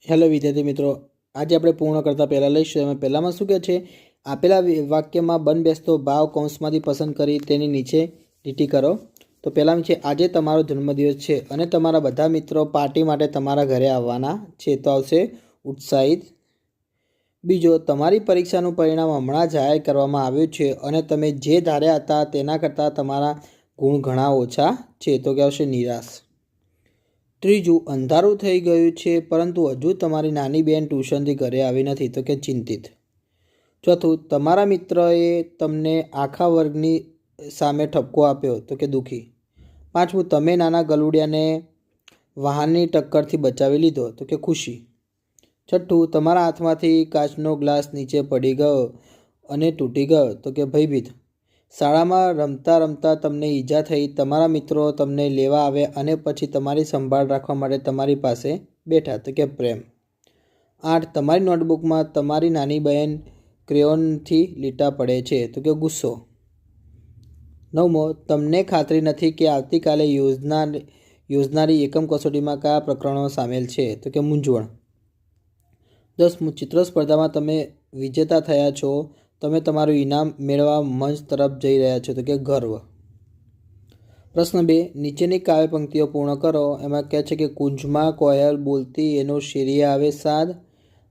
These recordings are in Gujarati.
હેલો વિદ્યાર્થી મિત્રો, આજે આપણે પૂર્ણ કરતાં પહેલાં લઈશું. એમાં પહેલાંમાં શું કહે છે? આપેલા વાક્યમાં બંધબેસતો ભાવ કૌંસમાંથી પસંદ કરી તેની નીચે લીટી કરો. તો પહેલાં છે, આજે તમારો જન્મદિવસ છે અને તમારા બધા મિત્રો પાર્ટી માટે તમારા ઘરે આવવાના છે. તો આવશે ઉત્સાહિત. બીજો, તમારી પરીક્ષાનું પરિણામ હમણાં જાહેર કરવામાં આવ્યું છે અને તમે જે ધાર્યા હતા તેના કરતાં તમારા ગુણ ઘણા ઓછા છે. તો કે આવશે નિરાશ. ત્રીજું, અંધારું થઈ ગયું છે પરંતુ હજુ તમારી નાની બહેન ટ્યુશનથી ઘરે આવી નથી. તો કે ચિંતિત. ચોથું, તમારા મિત્રએ તમને આખા વર્ગની સામે ઠપકો આપ્યો. તો કે દુઃખી. પાંચમું, તમે નાના ગલુડિયાને વાહનની ટક્કરથી બચાવી લીધો. તો કે ખુશી. છઠ્ઠું, તમારા હાથમાંથી કાચનો ગ્લાસ નીચે પડી ગયો અને તૂટી ગયો. તો કે ભયભીત. શાળામાં રમતા રમતા તમને ઈજા થઈ, તમારા મિત્રો તમને લેવા આવ્યા અને પછી તમારી સંભાળ રાખવા માટે તમારી પાસે બેઠા. તો કે પ્રેમ. 8, તમારી નોટબુકમાં તમારી નાની બહેન ક્રેયોનથી લીટા પડે છે. તો કે ગુસ્સો. 9મો, તમને ખાતરી નથી કે આવતીકાલે યોજનારી એકમ કસોટીમાં કયા પ્રકરણો સામેલ છે. તો કે મૂંઝવણ. 10મું, ચિત્ર સ્પર્ધામાં તમે વિજેતા થયા છો, તમે તમારું ઇનામ મેળવવા મંચ તરફ જઈ રહ્યા છો. તો કે ગર્વ. પ્રશ્ન 2, નીચેની કાવ્ય પંક્તિઓ પૂર્ણ કરો. એમાં કહે છે કે કુંજમાં કોયલ બોલતી એનો શેરીએ આવે સાદ,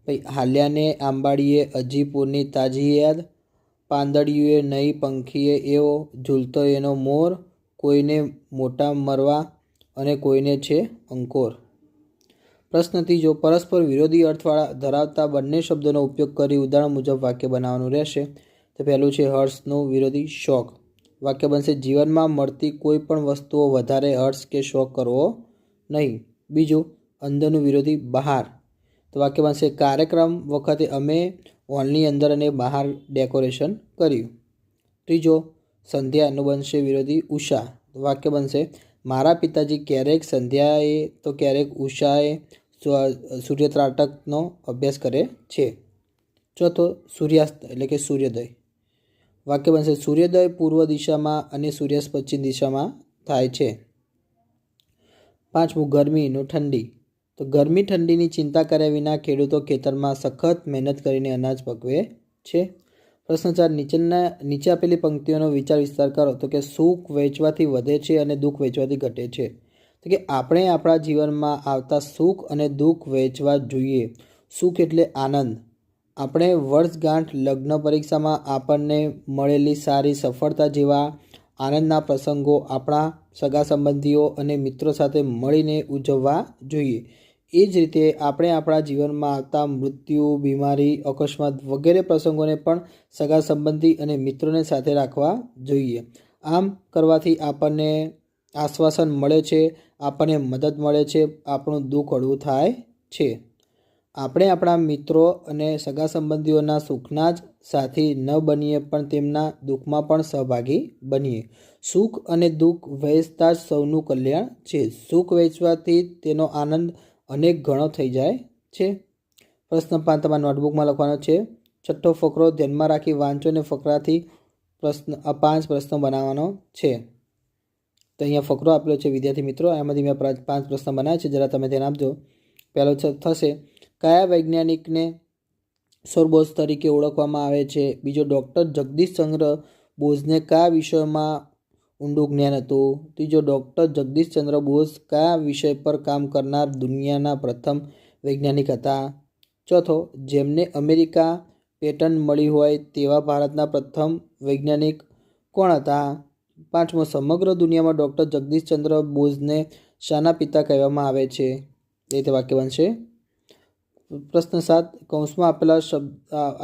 પછી હાલ્યાને આંબાડીએ અજીપુરની તાજી યાદ, પાંદડિયુએ નહીં પંખીએ એવો ઝૂલતો એનો મોર, કોઈને મોટા મરવા અને કોઈને છે અંકોર. પ્રશ્ન 3, પરસ્પર વિરોધી અર્થવાળા ધરાવતા બંને શબ્દોનો ઉપયોગ કરી ઉદાહરણ મુજબ વાક્ય બનાવવાનું રહેશે. તો પહેલું છે હર્ષનું વિરોધી શોખ. વાક્ય બનશે, જીવનમાં મળતી કોઈ પણ વસ્તુઓ વધારે હર્ષ કે શોખ કરવો નહીં. બીજું, અંદરનું વિરોધી બહાર. તો વાક્ય બનશે, કાર્યક્રમ વખતે અમે હોલની અંદર અને બહાર ડેકોરેશન કર્યું. ત્રીજો, સંધ્યાનું બનશે વિરોધી ઉષા. તો વાક્ય બનશે, મારા પિતાજી ક્યારેક સંધ્યાએ તો ક્યારેક ઉષાએ સૂર્યત્રાટકનો અભ્યાસ કરે છે. ચોથો, સૂર્યાસ્ત એટલે કે સૂર્યોદય. વાક્ય બનશે, સૂર્યોદય પૂર્વ દિશામાં અને સૂર્યાસ્ત પશ્ચિમ દિશામાં થાય છે. પાંચમું, ગરમીનું ઠંડી. તો ગરમી ઠંડીની ચિંતા કર્યા વિના ખેડૂતો ખેતરમાં સખત મહેનત કરીને અનાજ પકવે છે. પ્રશ્ન 4, નીચે આપેલી પંક્તિઓનો વિચાર વિસ્તાર કરો. તો કે સુખ વહેંચવાથી વધે છે અને દુઃખ વહેંચવાથી ઘટે છે. તો કે આપણે આપણા જીવનમાં આવતા સુખ અને દુઃખ વહેંચવા જોઈએ. સુખ એટલે આનંદ. આપણે વર્ષગાંઠ, લગ્ન, પરીક્ષામાં આપણને મળેલી સારી સફળતા જેવા આનંદના પ્રસંગો આપણા સગા સંબંધીઓ અને મિત્રો સાથે મળીને ઉજવવા જોઈએ. એ જ રીતે આપણે આપણા જીવનમાં આવતા મૃત્યુ, બીમારી, અકસ્માત વગેરે પ્રસંગોને પણ સગા સંબંધી અને મિત્રોને સાથે રાખવા જોઈએ. આમ કરવાથી આપણને આશ્વાસન મળે છે, આપણને મદદ મળે છે, આપણું દુઃખ હળવું થાય છે. આપણે આપણા મિત્રો અને સગા સંબંધીઓના સુખના જ સાથી ન બનીએ પણ તેમના દુઃખમાં પણ સહભાગી બનીએ. સુખ અને દુઃખ વહેંચતા જ સૌનું કલ્યાણ છે. સુખ વહેંચવાથી તેનો આનંદ અનેક ગણો થઈ જાય છે. પ્રશ્ન 5 તમારા નોટબુકમાં લખવાનો છે. છઠ્ઠો ફકરો ધ્યાનમાં રાખી વાંચો અને ફકરાથી 5 પ્રશ્નો બનાવવાનો છે. તો અહીંયા ફકરો આપેલો છે વિદ્યાર્થી મિત્રો, એમાંથી મેં 5 પ્રશ્ન બનાવ્યા છે, જરા તમે ધ્યાન આપજો. પહેલો થશે, કયા વૈજ્ઞાનિકને સૌર બોઝ તરીકે ઓળખવામાં આવે છે? બીજો, ડૉક્ટર જગદીશચંદ્ર બોઝને કયા વિષયમાં ઊંડું જ્ઞાન હતું? ત્રીજો, ડૉક્ટર જગદીશચંદ્ર બોઝ કયા વિષય પર કામ કરનાર દુનિયાના પ્રથમ વૈજ્ઞાનિક હતા? ચોથો, જેમને અમેરિકા પેટન્ટ મળી હોય તેવા ભારતના પ્રથમ વૈજ્ઞાનિક કોણ હતા? પાંચમો, સમગ્ર દુનિયામાં ડૉક્ટર જગદીશચંદ્ર બોઝને શાના પિતા કહેવામાં આવે છે? એ રીતે વાક્ય બનશે. પ્રશ્ન 7, કૌંસમાં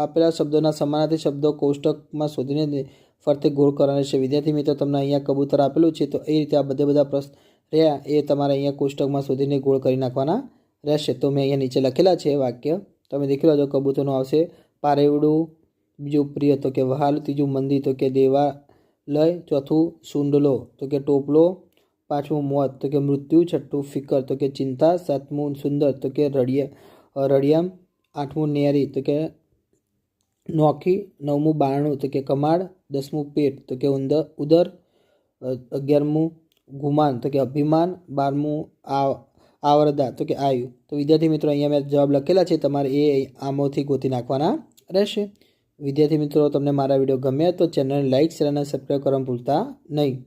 આપેલા શબ્દોના સમાનાર્થી શબ્દો કોષ્ટકમાં શોધીને ફરતે ગોળ કરવાના છે. વિદ્યાર્થી મિત્રો, તમને અહીંયા કબૂતર આપેલું છે, તો એ રીતે આ બધા પ્રશ્ન રહ્યા એ તમારે અહીંયા કોષ્ટકમાં શોધીને ગોળ કરી નાખવાના રહેશે. તો મેં અહીંયા નીચે લખેલા છે વાક્ય, તમે દેખી લો. કબૂતરનું આવશે પારેવડું, બીજું પ્રિય તો કે વહાલ, ત્રીજું મંદી તો કે દેવાલય, ચોથું સુંડલો તો કે ટોપલો, પાંચમું મોત તો કે મૃત્યુ, છઠ્ઠું ફિકર તો કે ચિંતા, સાતમું સુંદર તો કે રડિયામ, આઠમું નેરી તો કે નોખી, નવમું બારણું તો કે કમાડ, 10મું પેટ તો કે ઉદર, 11મું ગુમાન તો કે અભિમાન, 12મું આવરદા તો કે આયુ, તો વિદ્યાર્થી મિત્રો અહીંયા મેં જવાબ લખેલા છે, તમારે એ આમાંથી ગોતી નાખવાના રહેશે. વિદ્યાર્થી મિત્રો, તમને મારા વિડીયો ગમ્યા તો ચેનલને લાઇક, શેર અને સબસ્ક્રાઈબ કરવાનું ભૂલતા નહીં.